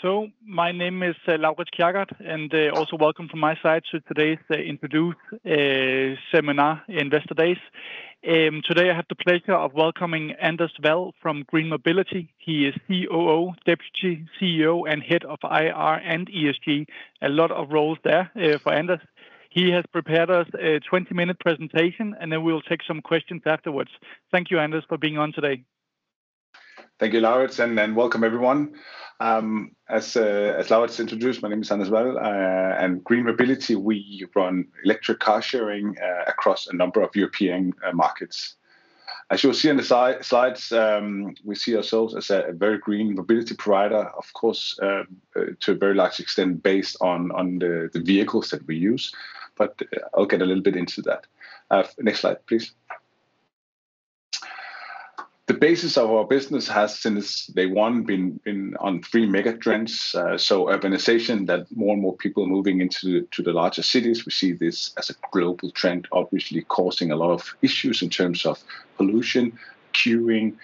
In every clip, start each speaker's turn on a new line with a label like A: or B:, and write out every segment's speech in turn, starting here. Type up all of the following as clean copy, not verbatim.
A: So, my name is Laurits Kjærgaard, and also welcome from my side to today's Introduce seminar, Investor Days. Today I have the pleasure of welcoming Anders Wall from Green Mobility. He is COO, Deputy CEO, and Head of IR and ESG. A lot of roles there for Anders. He has prepared us a 20-minute presentation, and then we'll take some questions afterwards. Thank you, Anders, for being on today.
B: Thank you, Laurits, and welcome everyone. As Laurits introduced, my name is Anders Wall, and Green Mobility, we run electric car sharing across a number of European markets. As you'll see on the slides, we see ourselves as a very green mobility provider, of course, to a very large extent based on the vehicles that we use, but I'll get a little bit into that. Next slide, please. The basis of our business has since day one been on three mega trends. So urbanization, that more and more people are moving into the larger cities. We see this as a global trend, obviously causing a lot of issues in terms of pollution, queuing,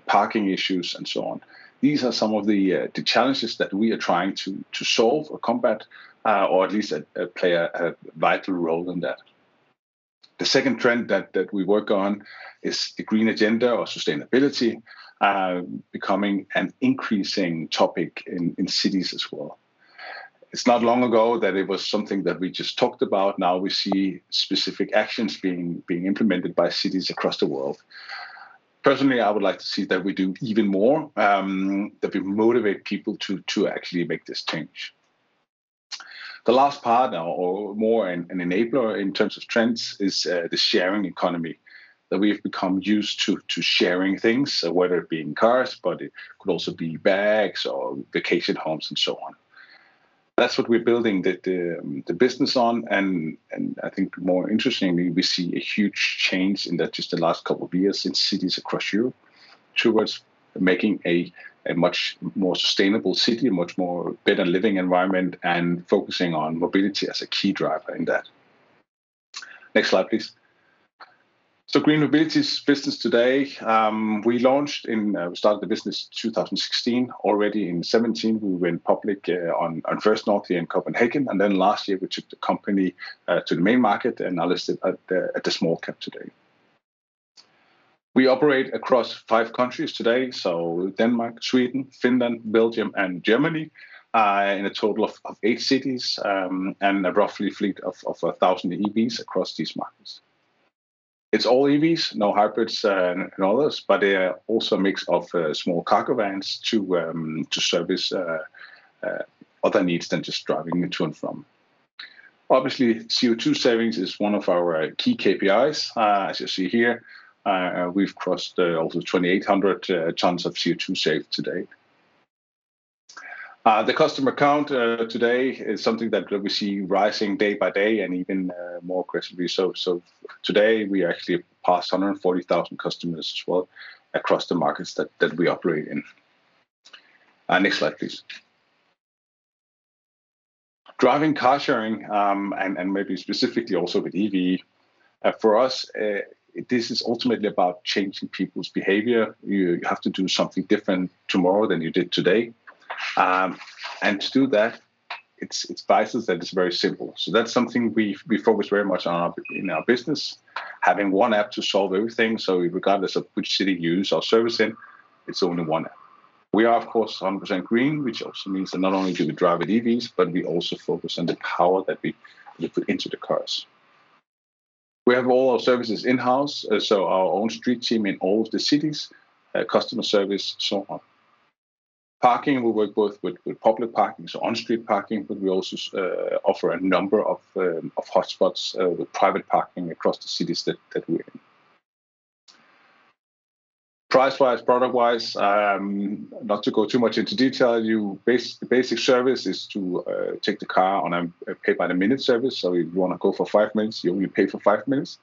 B: parking issues, and so on. These are some of the challenges that we are trying to solve or combat, or at least play a vital role in that. The second trend that we work on is the green agenda or sustainability, becoming an increasing topic in cities as well. It's not long ago that it was something that we just talked about. Now we see specific actions being implemented by cities across the world. Personally, I would like to see that we do even more, that we motivate people to actually make this change. The last part, or more an enabler in terms of trends, is the sharing economy, that we've become used to sharing things, whether it be in cars, but it could also be bags or vacation homes and so on. That's what we're building the business on, and I think more interestingly, we see a huge change in that just the last couple of years in cities across Europe towards making a much more sustainable city, a much more better living environment, and focusing on mobility as a key driver in that. Next slide, please. So Green Mobility's business today, we started the business 2016. Already in 2017, we went public on First North here in Copenhagen, and then last year we took the company to the main market and are listed at the small cap today. We operate across 5 countries today, so Denmark, Sweden, Finland, Belgium, and Germany, in a total of 8 cities, and a roughly fleet of 1,000 EVs across these markets. It's all EVs, no hybrids and others, but they are also a mix of small cargo vans to service other needs than just driving to and from. Obviously, CO2 savings is one of our key KPIs, as you see here. We've crossed also 2,800 tons of CO2 saved today. The customer count today is something that we see rising day by day and even more aggressively. So today we actually passed 140,000 customers as well across the markets that we operate in. Next slide, please. Driving car sharing, and maybe specifically also with EV, for us, this is ultimately about changing people's behavior. You have to do something different tomorrow than you did today. And to do that, it's vital that it's very simple. So that's something we focus very much on in our business, having one app to solve everything. So regardless of which city you use our service in, it's only one app. We are, of course, 100% green, which also means that not only do we drive with EVs, but we also focus on the power that we put into the cars. We have all our services in-house, so our own street team in all of the cities, customer service, so on. Parking, we work both with public parking, so on-street parking, but we also offer a number of hotspots with private parking across the cities that we're in. Price-wise, product-wise, not to go too much into detail, the basic service is to take the car on a pay-by-the-minute service. So if you want to go for 5 minutes, you only pay for 5 minutes.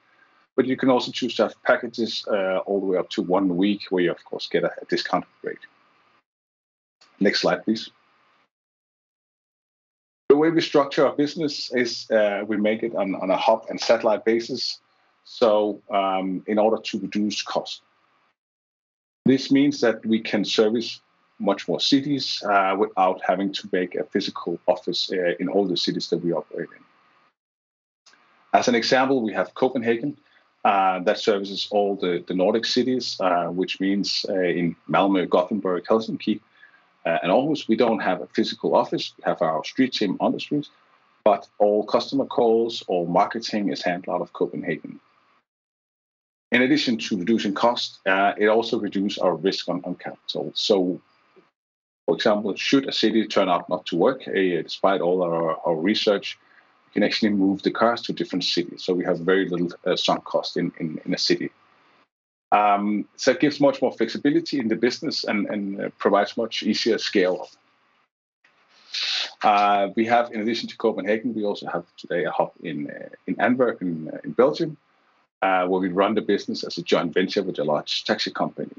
B: But you can also choose to have packages all the way up to 1 week, where you, of course, get a discounted rate. Next slide, please. The way we structure our business is we make it on a hub and satellite basis. So in order to reduce cost. This means that we can service much more cities without having to make a physical office in all the cities that we operate in. As an example, we have Copenhagen that services all the Nordic cities, which means in Malmö, Gothenburg, Helsinki, and Aarhus, we don't have a physical office. We have our street team on the streets, but all customer calls, all marketing is handled out of Copenhagen. In addition to reducing cost, it also reduces our risk on capital. So, for example, should a city turn out not to work, despite all our research, we can actually move the cars to different cities. So we have very little sunk cost in a city. So it gives much more flexibility in the business and provides much easier scale. We have, in addition to Copenhagen, we also have today a hub in Antwerp in Belgium, where we run the business as a joint venture with a large taxi company.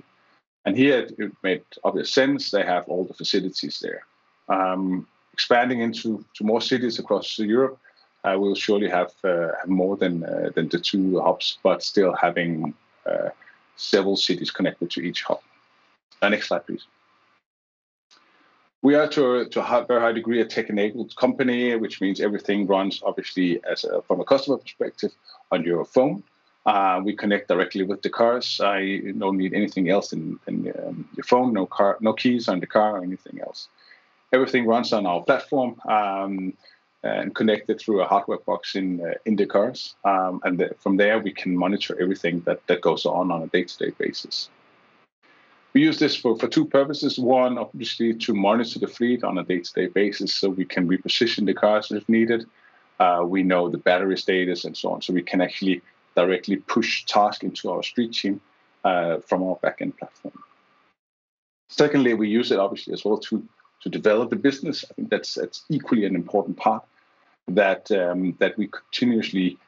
B: And here it made obvious sense. They have all the facilities there. Expanding into more cities across Europe, we'll surely have more than the two hubs, but still having several cities connected to each hub. Next slide, please. We are to a very high degree a tech-enabled company, which means everything runs obviously from a customer perspective on your phone. We connect directly with the cars. You don't need anything else in your phone, no keys on the car or anything else. Everything runs on our platform and connected through a hardware box in the cars. From there, we can monitor everything that goes on a day-to-day basis. We use this for two purposes. One, obviously, to monitor the fleet on a day-to-day basis so we can reposition the cars if needed. We know the battery status and so on, so we can actually directly push tasks into our street team from our backend platform. Secondly, we use it obviously as well to develop the business. I think that's equally an important part that we continuously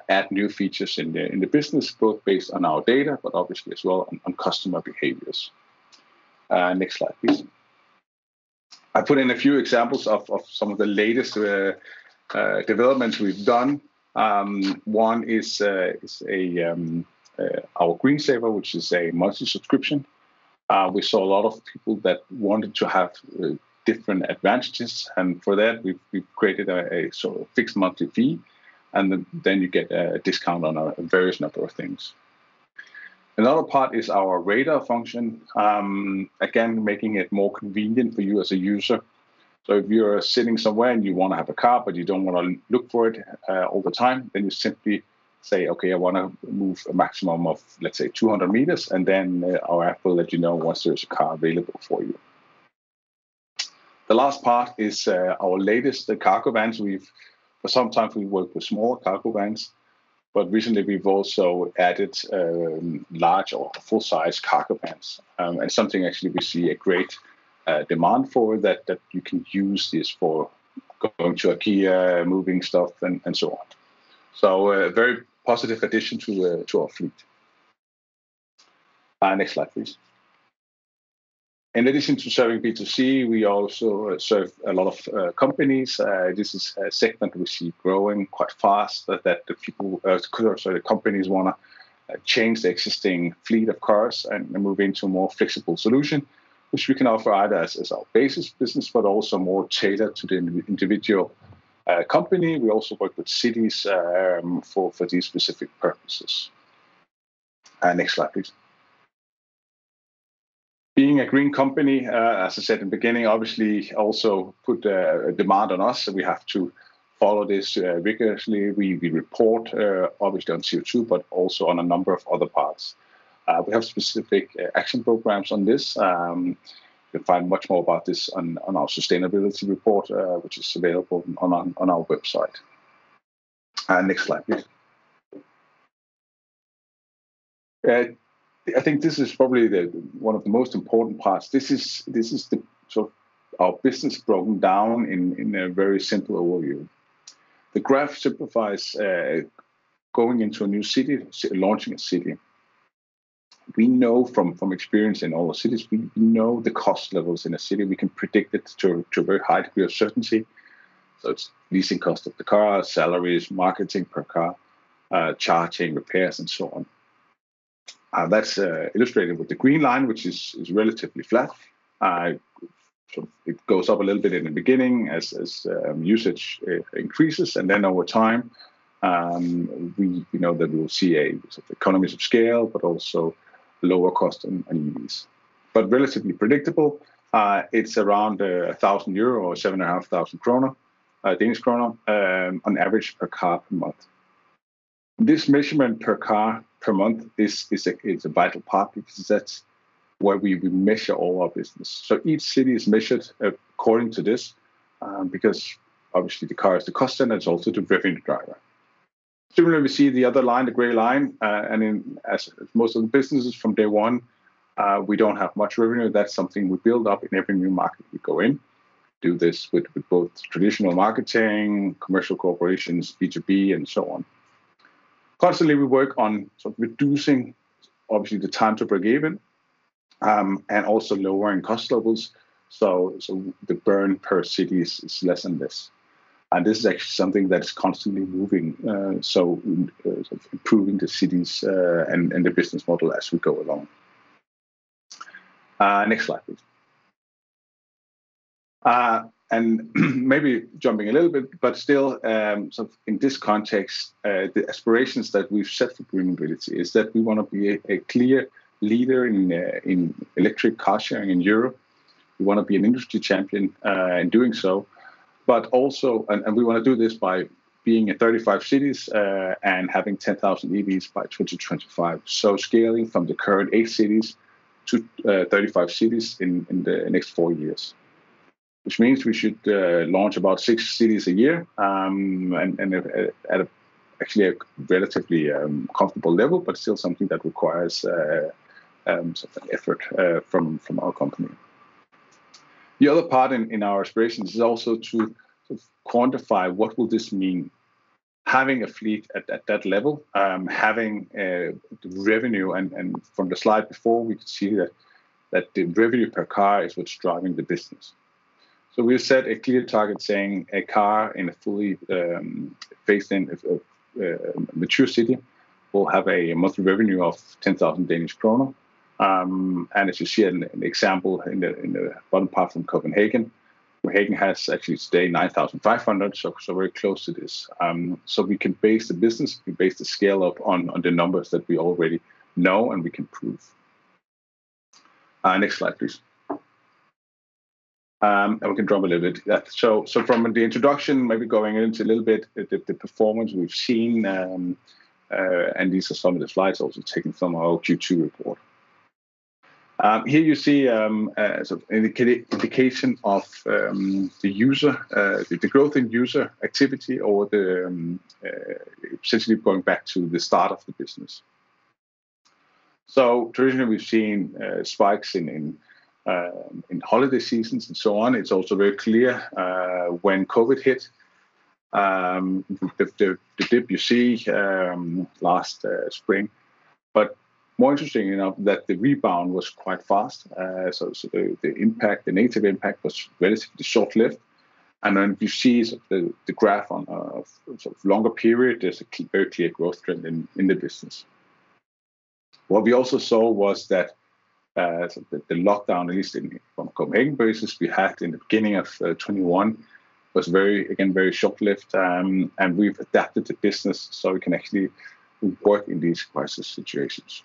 B: add new features in the business, both based on our data, but obviously as well on customer behaviors. Next slide, please. I put in a few examples of some of the latest developments we've done. One is our Green Saver, which is a monthly subscription. We saw a lot of people that wanted to have different advantages, and for that we've created a sort of fixed monthly fee, and then you get a discount on a various number of things. Another part is our radar function, again making it more convenient for you as a user. So if you're sitting somewhere and you want to have a car, but you don't want to look for it all the time, then you simply say, okay, I want to move a maximum of, let's say, 200 meters, and then our app will let you know once there's a car available for you. The last part is our latest cargo vans. For some time, we worked with smaller cargo vans, but recently we've also added large or full-size cargo vans, and something actually we see a great demand for, that you can use this for going to IKEA, moving stuff, and so on. So a very positive addition to our fleet. Next slide, please. In addition to serving B2C, we also serve a lot of companies. This is a segment we see growing quite fast, that the companies want to change the existing fleet of cars and move into a more flexible solution, which we can offer either as our basis business, but also more tailored to the individual company. We also work with cities for these specific purposes. Next slide, please. Being a green company, as I said in the beginning, obviously also put a demand on us. So we have to follow this rigorously. We report obviously on CO2, but also on a number of other parts. We have specific action programs on this. You can find much more about this on our sustainability report, which is available on our website. Next slide, please. I think this is probably one of the most important parts. This is the sort of our business broken down in a very simple overview. The graph simplifies going into a new city, launching a city. We know from experience in all the cities, we know the cost levels in a city. We can predict it to a very high degree of certainty. So it's leasing cost of the car, salaries, marketing per car, charging, repairs, and so on. That's illustrated with the green line, which is relatively flat. So it goes up a little bit in the beginning as usage increases, and then over time, we know that we will see a sort of economies of scale, but also lower cost on EVs. But relatively predictable. It's around €1,000 or 7,500 kroner, Danish kroner, on average per car per month. This measurement per car per month is a vital part, because that's where we measure all our business. So each city is measured according to this, because obviously the car is the cost center, it's also the revenue driver. Similarly, we see the other line, the gray line, and as most of the businesses from day one, we don't have much revenue. That's something we build up in every new market we go in. Do this with both traditional marketing, commercial corporations, B2B, and so on. Constantly, we work on sort of reducing, obviously, the time to break even, and also lowering cost levels. So the burn per city is less and less. And this is actually something that's constantly moving, sort of improving the cities and the business model as we go along. Next slide, please. And maybe jumping a little bit, but still, sort of in this context, the aspirations that we've set for Green Mobility is that we want to be a clear leader in electric car sharing in Europe. We want to be an industry champion in doing so, but also, and we want to do this by being in 35 cities and having 10,000 EVs by 2025. So scaling from the current 8 cities to 35 cities in the next 4 years, which means we should launch about 6 cities a year, and at actually a relatively comfortable level, but still something that requires sort of an effort from our company. The other part in our aspirations is also to sort of quantify what will this mean. Having a fleet at that level, having the revenue, and from the slide before, we could see that the revenue per car is what's driving the business. So we've set a clear target saying a car in a fully phased-in mature city will have a monthly revenue of 10,000 Danish kroner. And as you see an example in the bottom part from Copenhagen has actually today 9,500, so very close to this. So we can base the business, we base the scale up on the numbers that we already know and we can prove. Next slide, please. And we can jump a little bit. So from the introduction, maybe going into a little bit the performance we've seen, and these are some of the slides also taken from our Q2 report. Here you see sort of indication of the user, the growth in user activity, or the essentially going back to the start of the business. So traditionally, we've seen spikes in holiday seasons and so on. It's also very clear when COVID hit, the dip you see last spring. But more interesting enough that the rebound was quite fast. So the impact, the negative impact, was relatively short-lived. And then you see sort of the graph on a sort of longer period. There's a very clear growth trend in the business. What we also saw was that so the lockdown, at least from Copenhagen basis, we had in the beginning of 21 was very short-lived, and we've adapted the business so we can actually work in these crisis situations.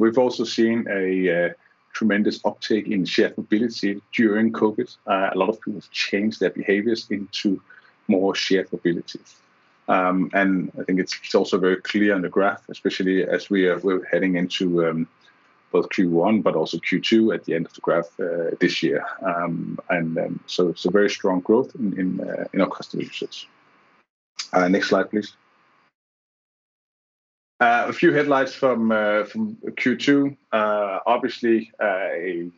B: We've also seen a tremendous uptake in shared mobility during COVID. A lot of people have changed their behaviors into more shared mobility. And I think it's also very clear on the graph, especially as we're heading into both Q1 but also Q2 at the end of the graph this year. So it's a very strong growth in our customer usage. Next slide, please. A few headlights from Q2. Obviously, a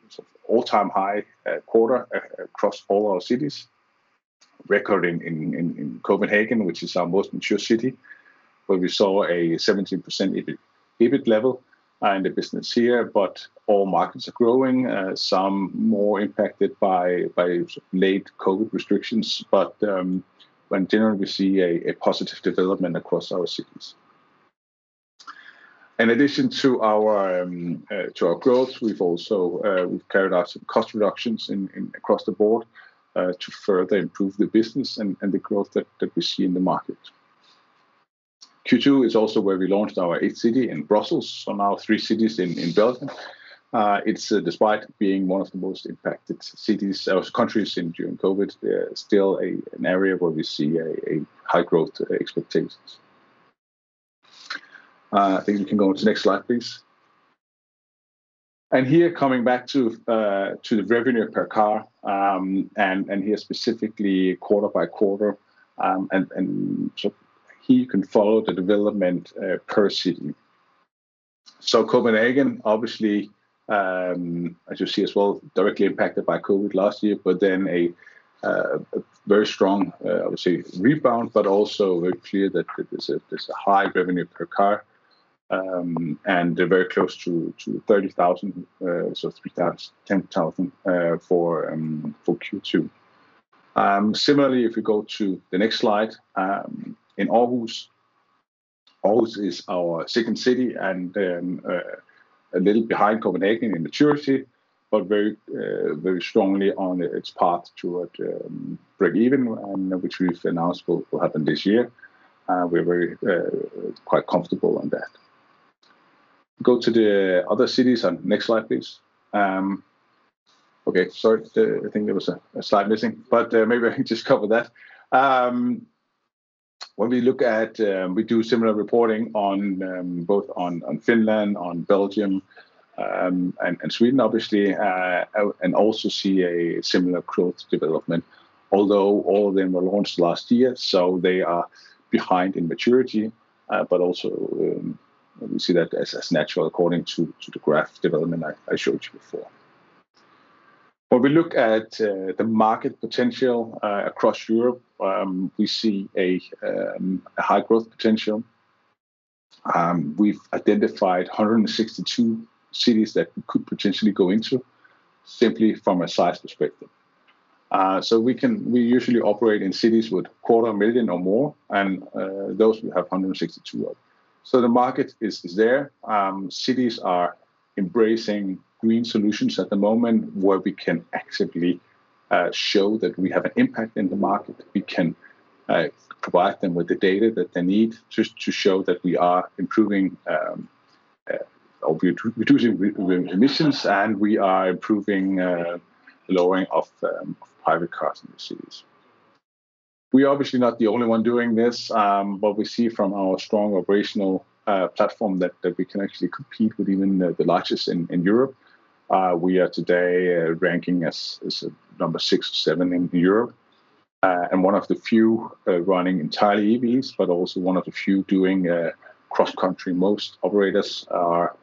B: sort of all-time high quarter across all our cities. Record in Copenhagen, which is our most mature city, where we saw a 17% EBIT level in the business here. But all markets are growing. Some more impacted by late COVID restrictions, but in general we see a positive development across our cities. In addition to our growth, we've carried out some cost reductions in across the board to further improve the business and the growth that we see in the market. Q2 is also where we launched our 8th city in Brussels, so now 3 cities in Belgium. It's despite being one of the most impacted cities or countries during COVID, still an area where we see a high growth expectations. I think we can go on to the next slide, please. And here, coming back to the revenue per car, and here specifically quarter by quarter, and so here you can follow the development per city. So Copenhagen, obviously, as you see as well, directly impacted by COVID last year, but then a very strong, I would say, rebound, but also very clear that there's a high revenue per car. And they're very close to 30,000, so 10,000 for Q2. Similarly, if we go to the next slide, in Aarhus is our second city and a little behind Copenhagen in maturity, but very strongly on its path toward break even, which we've announced will happen this year. We're very quite comfortable on that. Go to the other cities on next slide, please. Okay, sorry, I think there was a slide missing, but maybe I can just cover that. When we look at, we do similar reporting on both on Finland, on Belgium, and Sweden, obviously, and also see a similar growth development, although all of them were launched last year, so they are behind in maturity, but also we see that as natural according to the graph development I showed you before. When we look at the market potential across Europe, we see a high growth potential. We've identified 162 cities that we could potentially go into, simply from a size perspective. So we usually operate in cities with 250,000 or more, and those we have 162 of. So the market is there. Cities are embracing green solutions at the moment, where we can actively show that we have an impact in the market. We can provide them with the data that they need just to show that we are improving or reducing emissions, and we are improving lowering of private cars in the cities. We're obviously not the only one doing this, but we see from our strong operational platform that we can actually compete with even the largest in Europe. We are today ranking as number 6 or 7 in Europe, and one of the few running entirely EVs, but also one of the few doing cross-country. Most operators are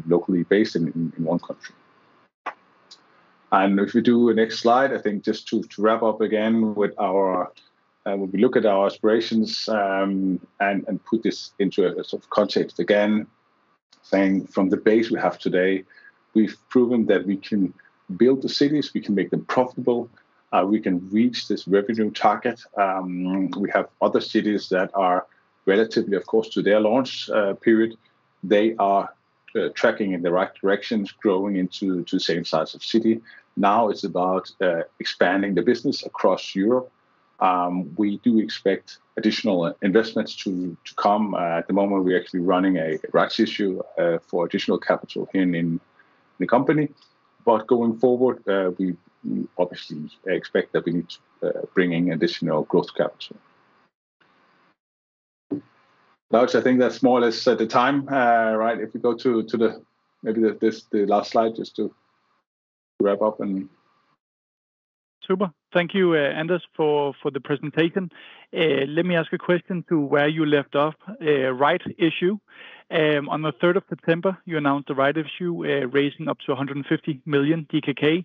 B: locally based in one country. And if we do the next slide, I think just to wrap up again with our, when we look at our aspirations and put this into a sort of context again, saying from the base we have today, we've proven that we can build the cities, we can make them profitable, we can reach this revenue target. We have other cities that are relatively, of course, to their launch period. They are tracking in the right directions, growing into the same size of city. Now it's about expanding the business across Europe. We do expect additional investments to come. At the moment, we're actually running a rights issue for additional capital here in the company. But going forward, we obviously expect that we need to bring in additional growth capital. Now, I think that's more or less at the time, right? If we go to the last slide, just to wrap up and.
A: Super. Thank you, Anders, for the presentation. Let me ask a question to where you left off. Right issue. On the 3rd of September, you announced the right issue, raising up to 150 million DKK.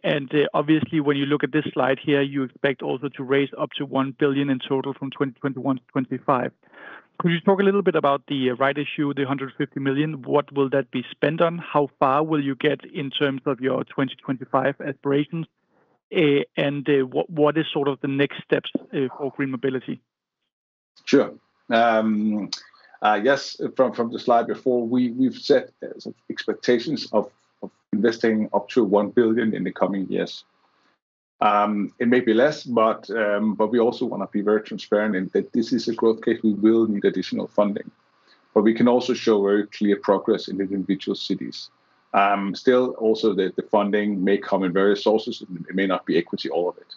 A: And obviously, when you look at this slide here, you expect also to raise up to 1 billion in total from 2021 to 2025. Could you talk a little bit about the right issue, the 150 million? What will that be spent on? How far will you get in terms of your 2025 aspirations? And what is sort of the next steps for Green Mobility?
B: Sure. Yes, from the slide before, we've set some expectations of investing up to 1 billion in the coming years. It may be less, but we also want to be very transparent in that this is a growth case. We will need additional funding, but we can also show very clear progress in the individual cities. Still, also the funding may come in various sources. It may not be equity, all of it.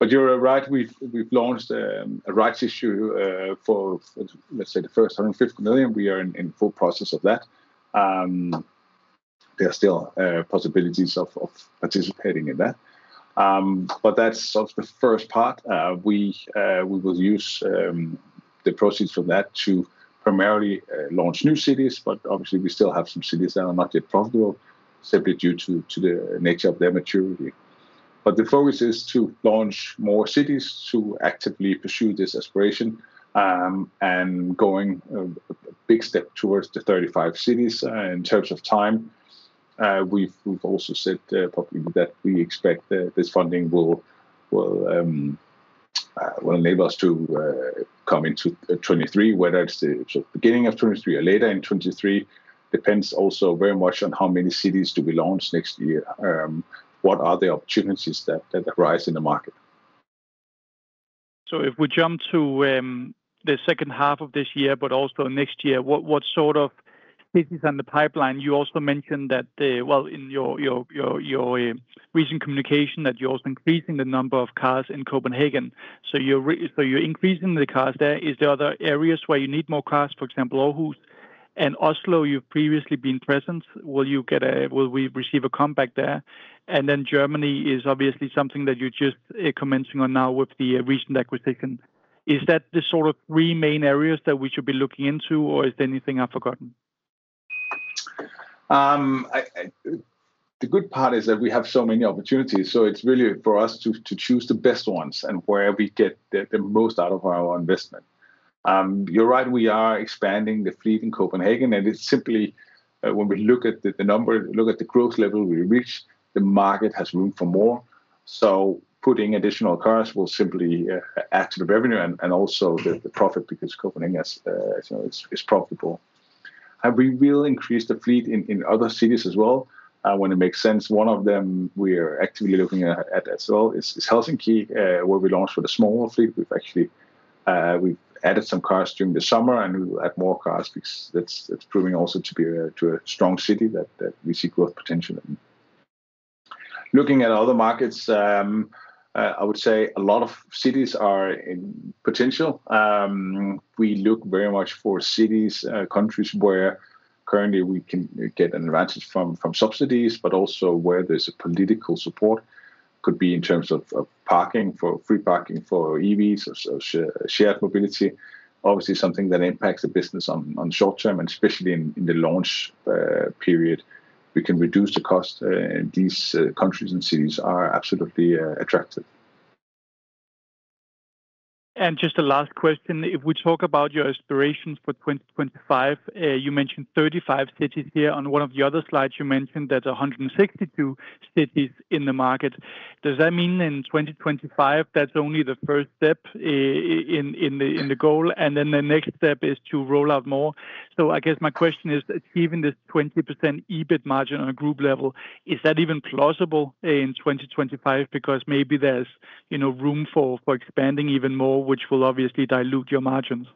B: But you're right. We've launched a rights issue for let's say the first 150 million. We are in full process of that. There are still possibilities of participating in that. But that's sort of the first part. We will use the proceeds from that to primarily launch new cities, but obviously we still have some cities that are not yet profitable, simply due to the nature of their maturity. But the focus is to launch more cities, to actively pursue this aspiration, and going a big step towards the 35 cities. In terms of time, we've also said publicly that we expect this funding will enable us to come into 23, whether it's the beginning of 23 or later in 23. Depends also very much on how many cities do we launch next year. What are the opportunities that arise in the market?
A: So if we jump to the second half of this year, but also next year, what sort of cities on the pipeline? You also mentioned that, in your recent communication, that you're also increasing the number of cars in Copenhagen. So you're increasing the cars there. Is there other areas where you need more cars, for example, Aarhus and Oslo? You've previously been present. Will we receive a comeback there? And then Germany is obviously something that you're just commenting on now with the recent acquisition. Is that the sort of three main areas that we should be looking into, or is there anything I've forgotten?
B: The good part is that we have so many opportunities, so it's really for us to choose the best ones and where we get the most out of our investment. You're right, we are expanding the fleet in Copenhagen, and it's simply when we look at the number, look at the growth level we reach, the market has room for more. So putting additional cars will simply add to the revenue and also the profit, because Copenhagen is profitable. And we will increase the fleet in other cities as well when it makes sense. One of them we are actively looking at as well is Helsinki, where we launched with a smaller fleet. We've added some cars during the summer, and we will add more cars because that's proving also to be a strong city that we see growth potential in. Looking at other markets, I would say a lot of cities are in potential. We look very much for cities, countries where currently we can get an advantage from subsidies, but also where there's a political support. Could be in terms of parking, for free parking for EVs or shared mobility. Obviously something that impacts the business on short term, and especially in the launch period. We can reduce the cost, and these countries and cities are absolutely attractive.
A: And just a last question. If we talk about your aspirations for 2025, you mentioned 35 cities here. On one of the other slides, you mentioned that 162 cities in the market. Does that mean in 2025 that's only the first step in the goal, and then the next step is to roll out more? So I guess my question is, achieving this 20% EBIT margin on a group level, is that even plausible in 2025? Because maybe there's room for expanding even more, which will obviously dilute your margins.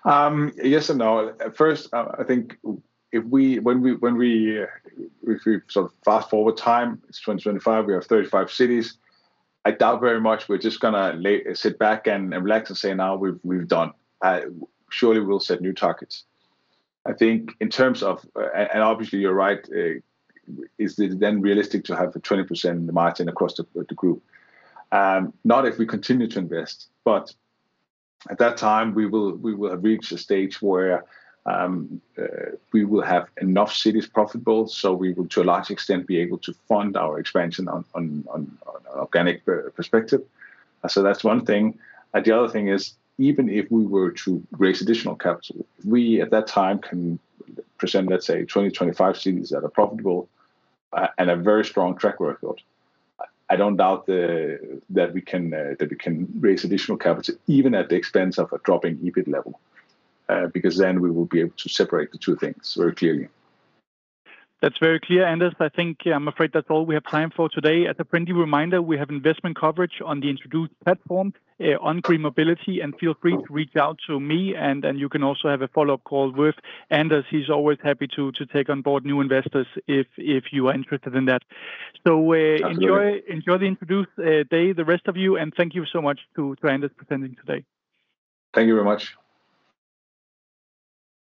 B: Yes and no. First, I think if we sort of fast forward time, it's 2025. We have 35 cities. I doubt very much we're just gonna sit back and relax and say now we've done. Surely we'll set new targets. I think in terms of, and obviously you're right, is it then realistic to have a 20% margin across the group? Not if we continue to invest, but at that time we will have reached a stage where we will have enough cities profitable, so we will to a large extent be able to fund our expansion on organic perspective. So that's one thing. And the other thing is, even if we were to raise additional capital, we at that time can present, let's say, 20-25 cities that are profitable and a very strong track record. I don't doubt that we can raise additional capital even at the expense of a dropping EBIT level. because then we will be able to separate the two things very clearly.
A: That's very clear, Anders. I think I'm afraid that's all we have time for today. As a friendly reminder, we have investment coverage on the introduced platform on Green Mobility, and feel free to reach out to me, and you can also have a follow-up call with Anders. He's always happy to take on board new investors if you are interested in that. So enjoy the introduced day, the rest of you, and thank you so much to Anders presenting today.
B: Thank you very much.